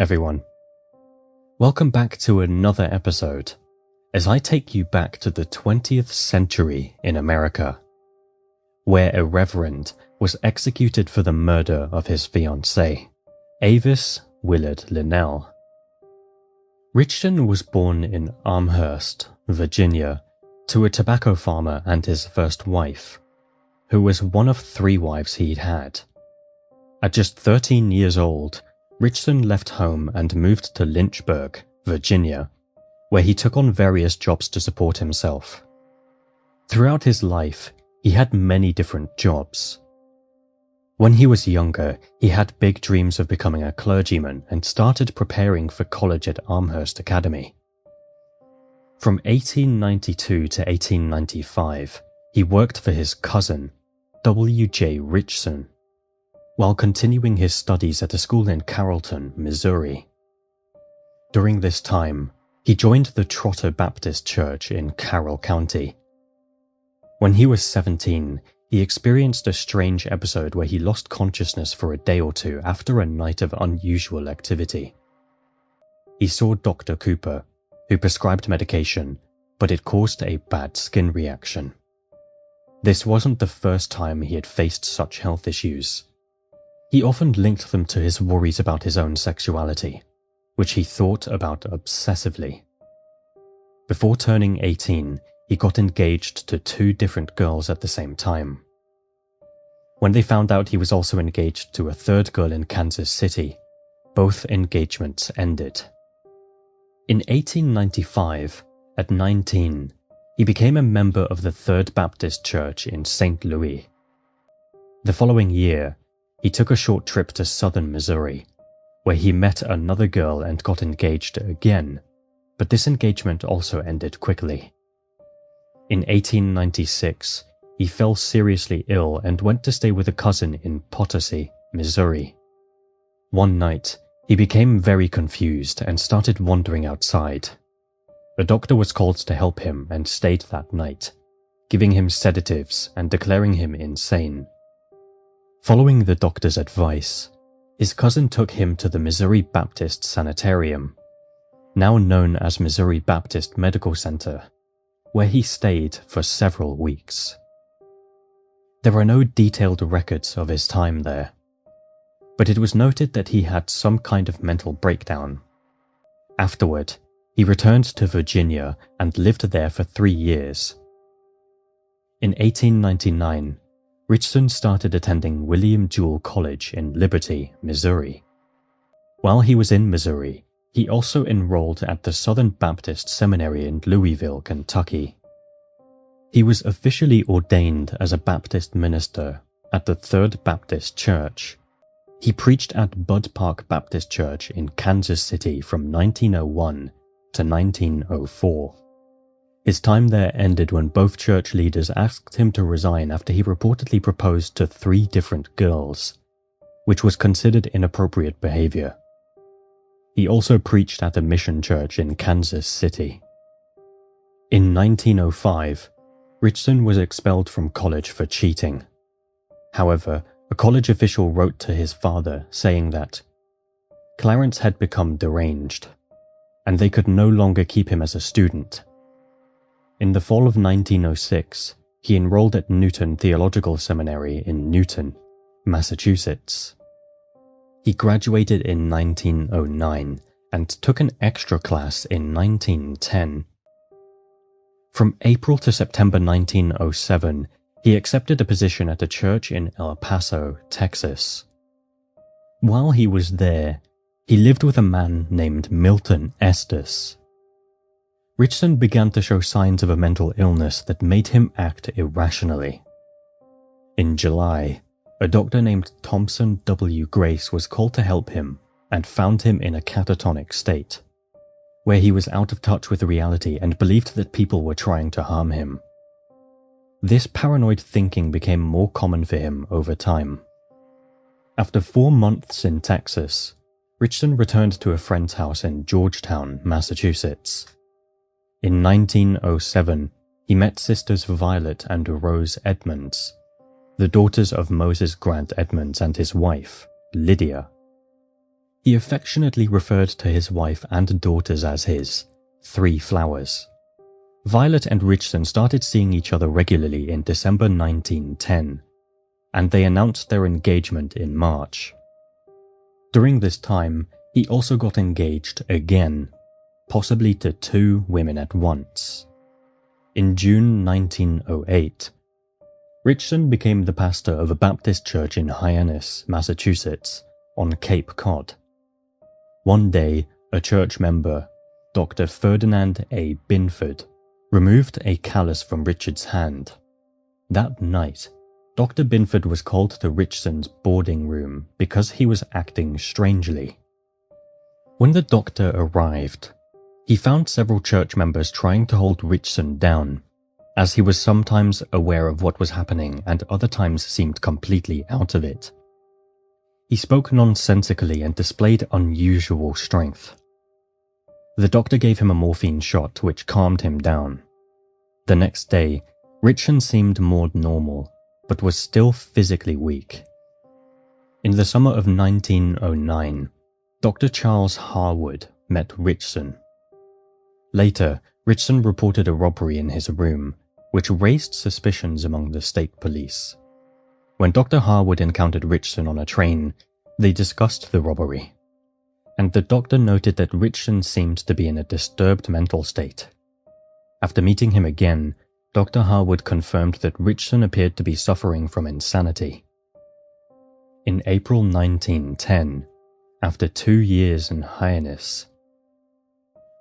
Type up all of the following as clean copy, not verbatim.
everyone. Welcome back to another episode, as I take you back to the 20th century in America, where a reverend was executed for the murder of his fiancée, Avis Linnell. Richardson was born in Amherst, Virginia, to a tobacco farmer and his first wife, who was one of 3 wives he'd had. At just 13 years old, Richardson left home and moved to Lynchburg, Virginia, where he took on various jobs to support himself. Throughout his life, he had many different jobs. When he was younger, he had big dreams of becoming a clergyman and started preparing for college at Amherst Academy. From 1892 to 1895, he worked for his cousin, W.J. Richardson, while continuing his studies at a school in Carrollton, Missouri. During this time, he joined the Trotter Baptist Church in Carroll County. When he was 17, he experienced a strange episode where he lost consciousness for a day or two after a night of unusual activity. He saw Dr. Cooper, who prescribed medication, but it caused a bad skin reaction. This wasn't the first time he had faced such health issues. He often linked them to his worries about his own sexuality, which he thought about obsessively. Before turning 18, he got engaged to 2 different girls at the same time. When they found out he was also engaged to a 3rd girl in Kansas City, both engagements ended. In 1895, at 19, he became a member of the 3rd Baptist Church in St. Louis. The following year, he took a short trip to southern Missouri, where he met another girl and got engaged again, but this engagement also ended quickly. In 1896, he fell seriously ill and went to stay with a cousin in Potosi, Missouri. One night, he became very confused and started wandering outside. A doctor was called to help him and stayed that night, giving him sedatives and declaring him insane. Following the doctor's advice, his cousin took him to the Missouri Baptist Sanitarium, now known as Missouri Baptist Medical Center, where he stayed for several weeks. There are no detailed records of his time there, but it was noted that he had some kind of mental breakdown. Afterward, he returned to Virginia and lived there for 3 years. In 1899, Richardson started attending William Jewell College in Liberty, Missouri. While he was in Missouri, he also enrolled at the Southern Baptist Seminary in Louisville, Kentucky. He was officially ordained as a Baptist minister at the 3rd Baptist Church. He preached at Bud Park Baptist Church in Kansas City from 1901 to 1904. His time there ended when both church leaders asked him to resign after he reportedly proposed to 3 different girls, which was considered inappropriate behavior. He also preached at a mission church in Kansas City. In 1905, Richardson was expelled from college for cheating. However, a college official wrote to his father saying that Clarence had become deranged, and they could no longer keep him as a student. In the fall of 1906, he enrolled at Newton Theological Seminary in Newton, Massachusetts. He graduated in 1909 and took an extra class in 1910. From April to September 1907, he accepted a position at a church in El Paso, Texas. While he was there, he lived with a man named Milton Estes. Richardson began to show signs of a mental illness that made him act irrationally. In July, a doctor named Thompson W. Grace was called to help him and found him in a catatonic state, where he was out of touch with reality and believed that people were trying to harm him. This paranoid thinking became more common for him over time. After 4 months in Texas, Richardson returned to a friend's house in Georgetown, Massachusetts. In 1907, he met sisters Violet and Rose Edmonds, the daughters of Moses Grant Edmonds and his wife, Lydia. He affectionately referred to his wife and daughters as his 3 flowers. Violet and Richson started seeing each other regularly in December 1910, and they announced their engagement in March. During this time, he also got engaged again, possibly to 2 women at once. In June 1908, Richson became the pastor of a Baptist church in Hyannis, Massachusetts, on Cape Cod. One day, a church member, Dr. Ferdinand A. Binford, removed a callus from Richard's hand. That night, Dr. Binford was called to Richson's boarding room because he was acting strangely. When the doctor arrived, he found several church members trying to hold Richson down, as he was sometimes aware of what was happening and other times seemed completely out of it. He spoke nonsensically and displayed unusual strength. The doctor gave him a morphine shot which calmed him down. The next day, Richson seemed more normal, but was still physically weak. In the summer of 1909, Dr. Charles Harwood met Richson. Later, Richson reported a robbery in his room, which raised suspicions among the state police. When Dr. Harwood encountered Richson on a train, they discussed the robbery, and the doctor noted that Richson seemed to be in a disturbed mental state. After meeting him again, Dr. Harwood confirmed that Richson appeared to be suffering from insanity. In April 1910, after 2 years in Hyannis,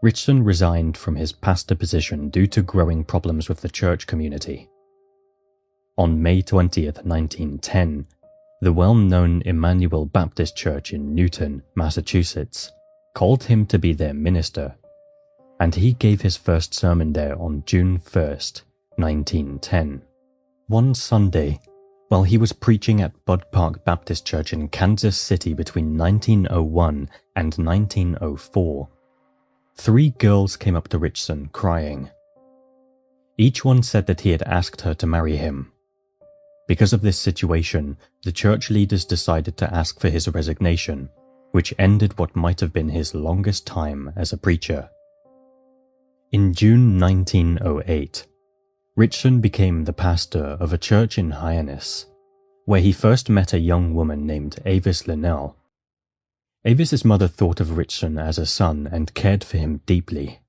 Richson resigned from his pastor position due to growing problems with the church community. On May 20th, 1910, the well-known Emmanuel Baptist Church in Newton, Massachusetts, called him to be their minister, and he gave his first sermon there on June 1st, 1910. One Sunday, while he was preaching at Bud Park Baptist Church in Kansas City between 1901 and 1904, 3 girls came up to Richson crying. Each one said that he had asked her to marry him. Because of this situation, the church leaders decided to ask for his resignation, which ended what might have been his longest time as a preacher. In June 1908, Richson became the pastor of a church in Hyannis, where he first met a young woman named Avis Linnell. Avis's mother thought of Richson as a son and cared for him deeply.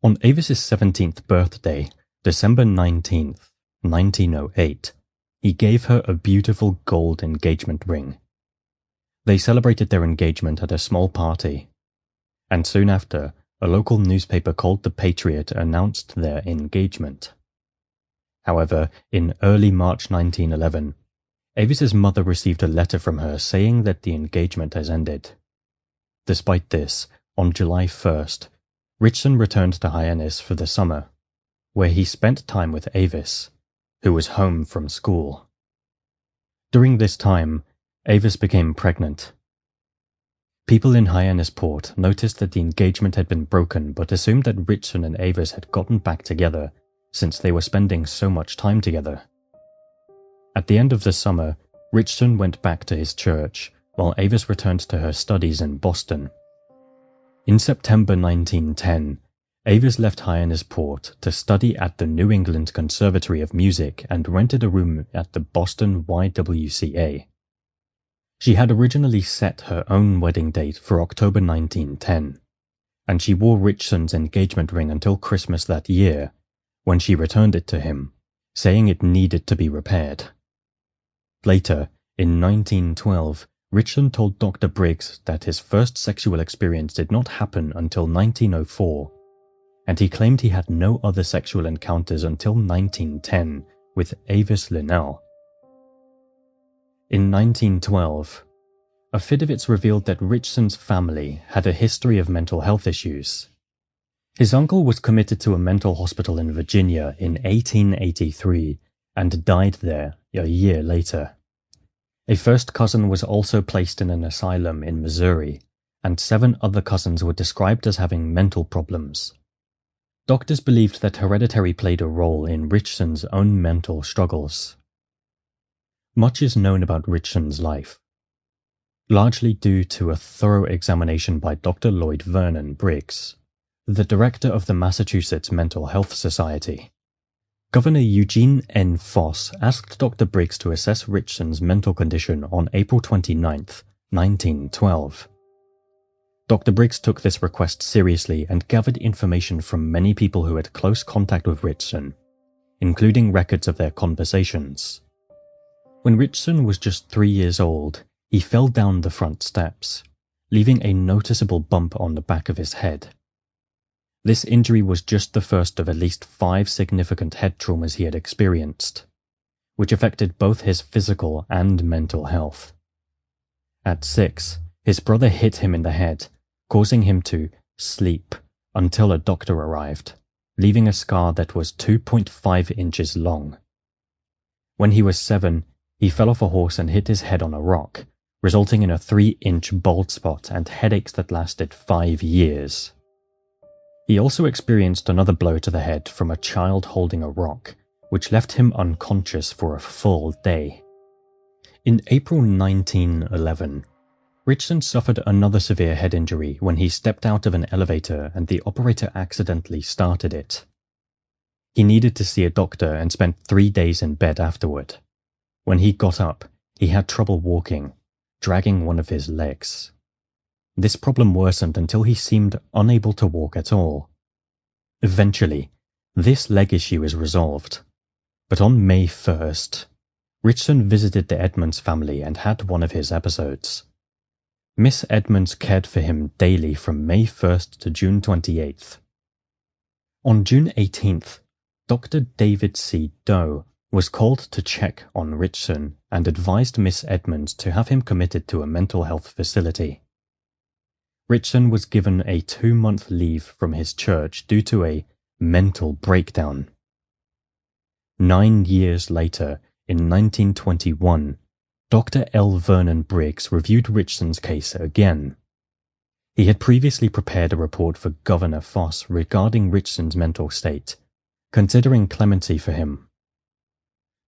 On Avis's 17th birthday, December 19th, 1908, he gave her a beautiful gold engagement ring. They celebrated their engagement at a small party, and soon after, a local newspaper called The Patriot announced their engagement. However, in early March 1911, Avis's mother received a letter from her saying that the engagement has ended. Despite this, on July 1st, Richson returned to Hyannis for the summer, where he spent time with Avis, who was home from school. During this time, Avis became pregnant. People in Hyannisport noticed that the engagement had been broken but assumed that Richson and Avis had gotten back together since they were spending so much time together. At the end of the summer, Richson went back to his church, while Avis returned to her studies in Boston. In September 1910, Avis left Hyannisport to study at the New England Conservatory of Music and rented a room at the Boston YWCA. She had originally set her own wedding date for October 1910, and she wore Richson's engagement ring until Christmas that year, when she returned it to him, saying it needed to be repaired. Later, in 1912, Richson told Dr. Briggs that his first sexual experience did not happen until 1904, and he claimed he had no other sexual encounters until 1910 with Avis Linnell. In 1912, affidavits revealed that Richson's family had a history of mental health issues. His uncle was committed to a mental hospital in Virginia in 1883 and died there a year later. A first cousin was also placed in an asylum in Missouri, and 7 other cousins were described as having mental problems. Doctors believed that heredity played a role in Richson's own mental struggles. Much is known about Richson's life. largely due to a thorough examination by Dr. Lloyd Vernon Briggs, the director of the Massachusetts Mental Health Society. Governor Eugene N. Foss asked Dr. Briggs to assess Richson's mental condition on April 29, 1912. Dr. Briggs took this request seriously and gathered information from many people who had close contact with Richson, including records of their conversations. When Richson was just 3 years old, he fell down the front steps, leaving a noticeable bump on the back of his head. This injury was just the first of at least 5 significant head traumas he had experienced, which affected both his physical and mental health. At 6, his brother hit him in the head, causing him to sleep until a doctor arrived, leaving a scar that was 2.5 inches long. When he was 7, he fell off a horse and hit his head on a rock, resulting in a 3-inch bald spot and headaches that lasted 5 years. He also experienced another blow to the head from a child holding a rock, which left him unconscious for a full day. In April 1911, Richson suffered another severe head injury when he stepped out of an elevator and the operator accidentally started it. He needed to see a doctor and spent 3 days in bed afterward. When he got up, he had trouble walking, dragging one of his legs. This problem worsened until he seemed unable to walk at all. Eventually, this leg issue is resolved, but on May 1st, Richson visited the Edmonds family and had one of his episodes. Miss Edmonds cared for him daily from May 1st to June 28th. On June 18th, Dr. David C. Doe was called to check on Richson and advised Miss Edmonds to have him committed to a mental health facility. Richson was given a 2-month leave from his church due to a mental breakdown. 9 years later, in 1921, Dr. L. Vernon Briggs reviewed Richson's case again. He had previously prepared a report for Governor Foss regarding Richson's mental state, considering clemency for him.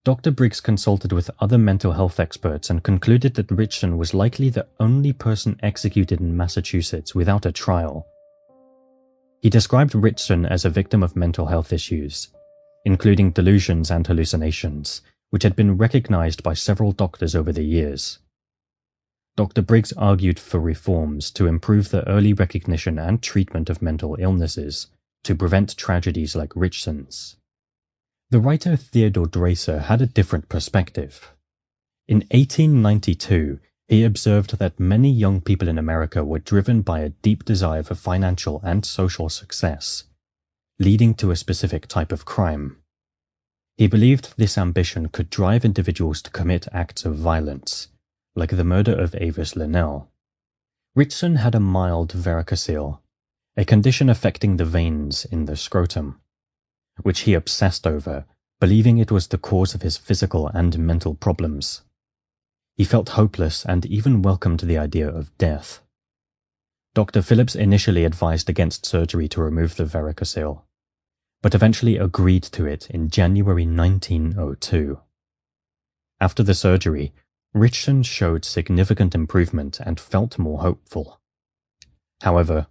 Dr. Briggs consulted with other mental health experts and concluded that Richson was likely the only person executed in Massachusetts without a trial. He described Richson as a victim of mental health issues, including delusions and hallucinations, which had been recognized by several doctors over the years. Dr. Briggs argued for reforms to improve the early recognition and treatment of mental illnesses to prevent tragedies like Richson's. The writer Theodore Dreiser had a different perspective. In 1892, he observed that many young people in America were driven by a deep desire for financial and social success, leading to a specific type of crime. He believed this ambition could drive individuals to commit acts of violence, like the murder of Avis Linnell. Richson had a mild varicocele, a condition affecting the veins in the scrotum, which he obsessed over, believing it was the cause of his physical and mental problems. He felt hopeless and even welcomed the idea of death. Dr. Phillips initially advised against surgery to remove the varicocele, but eventually agreed to it in January 1902. After the surgery, Richson showed significant improvement and felt more hopeful. However,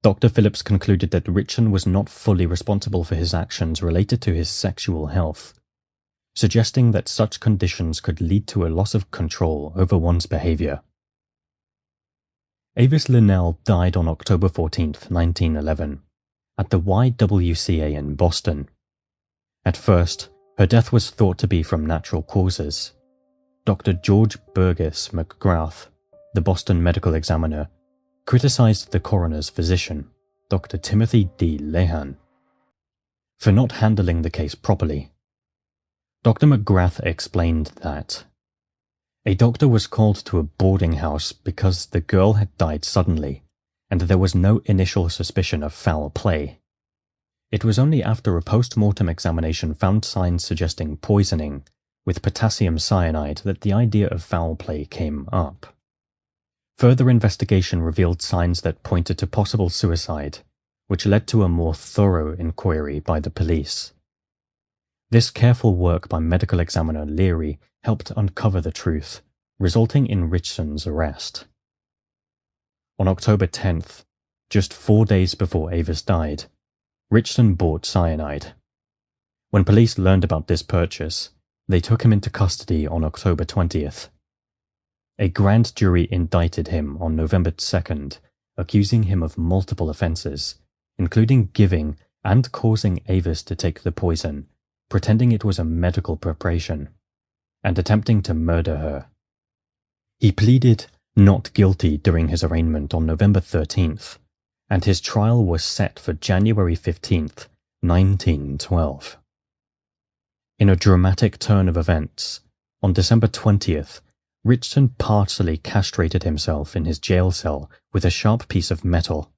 Dr. Phillips concluded that Richson was not fully responsible for his actions related to his sexual health, suggesting that such conditions could lead to a loss of control over one's behavior. Avis Linnell died on October 14, 1911, at the YWCA in Boston. At first, her death was thought to be from natural causes. Dr. George Burgess McGrath, the Boston medical examiner, criticized the coroner's physician, Dr. Timothy D. Lehan, for not handling the case properly. Dr. McGrath explained that a doctor was called to a boarding house because the girl had died suddenly, and there was no initial suspicion of foul play. It was only after a post-mortem examination found signs suggesting poisoning with potassium cyanide that the idea of foul play came up. Further investigation revealed signs that pointed to possible suicide, which led to a more thorough inquiry by the police. This careful work by medical examiner Leary helped uncover the truth, resulting in Richson's arrest. On October 10th, just 4 days before Avis died, Richson bought cyanide. When police learned about this purchase, they took him into custody on October 20th. A grand jury indicted him on November 2nd, accusing him of multiple offences, including giving and causing Avis to take the poison, pretending it was a medical preparation, and attempting to murder her. He pleaded not guilty during his arraignment on November 13th, and his trial was set for January 15th, 1912. In a dramatic turn of events, on December 20th, Richson partially castrated himself in his jail cell with a sharp piece of metal.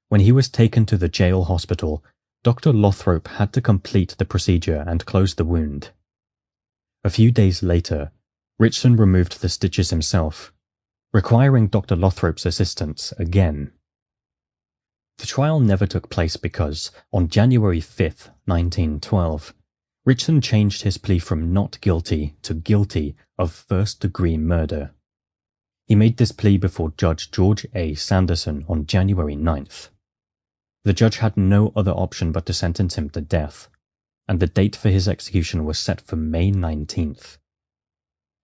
When he was taken to the jail hospital, Dr. Lothrop had to complete the procedure and close the wound. A few days later, Richson removed the stitches himself, requiring Dr. Lothrop's assistance again. The trial never took place because, on January 5th, 1912, Richson changed his plea from not guilty to guilty of first-degree murder. He made this plea before Judge George A. Sanderson on January 9th. The judge had no other option but to sentence him to death, and the date for his execution was set for May 19th.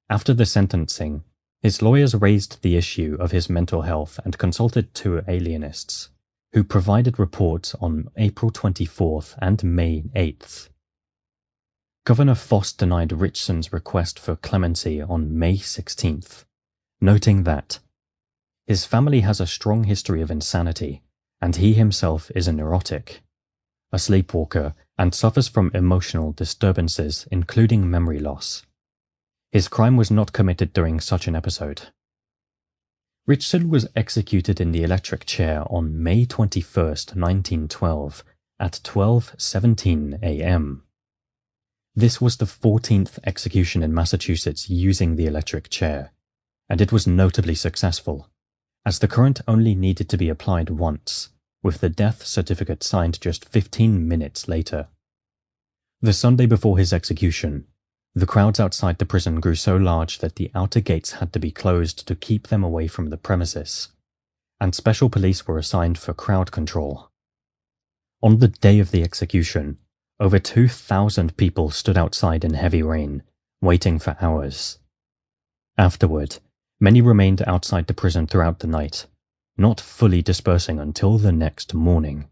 After the sentencing, his lawyers raised the issue of his mental health and consulted two alienists, who provided reports on April 24th and May 8th. Governor Foss denied Richson's request for clemency on May 16th, noting that his family has a strong history of insanity, and he himself is a neurotic, a sleepwalker, and suffers from emotional disturbances, including memory loss. His crime was not committed during such an episode. Richson was executed in the electric chair on May 21st, 1912, at 12:17 a.m. This was the 14th execution in Massachusetts using the electric chair, and it was notably successful, as the current only needed to be applied once, with the death certificate signed just 15 minutes later. The Sunday before his execution, the crowds outside the prison grew so large that the outer gates had to be closed to keep them away from the premises, and special police were assigned for crowd control. On the day of the execution, over 2,000 people stood outside in heavy rain, waiting for hours. Afterward, many remained outside the prison throughout the night, not fully dispersing until the next morning.